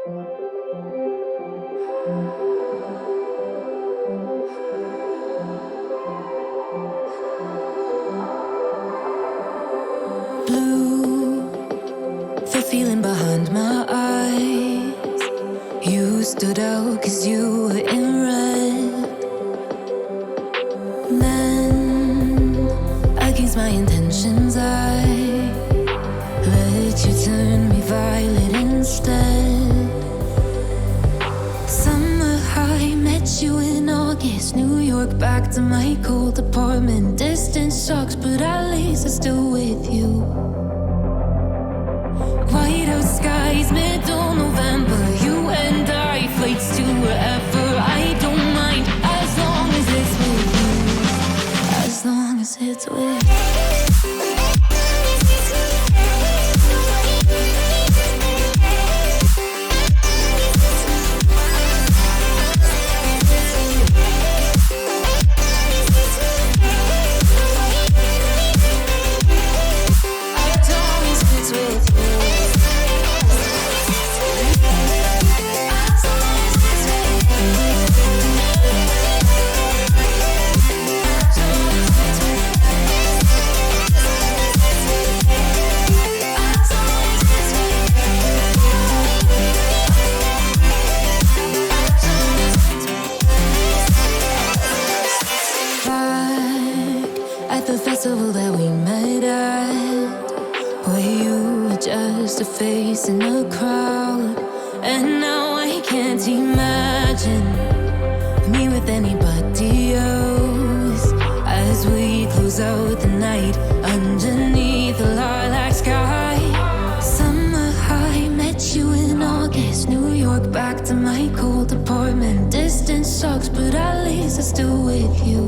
Blue, the feeling behind my eyes. You stood out 'cause you were in red. Then, against my intentions, I let you turn me violet instead. Summer high, met you in August. New York, back to my cold apartment. Distance sucks, but at least I'm still with you. White out skies, middle November. You and I, flights to wherever. I don't mind, as long as it's with you. As long as it's with you. The festival that we met at, where you were just a face in a crowd. And now I can't imagine me with anybody else. As we close out the night underneath the lilac sky. Summer high, met you in August. New York, back to my cold apartment. Distance sucks, but at least I'm still with you.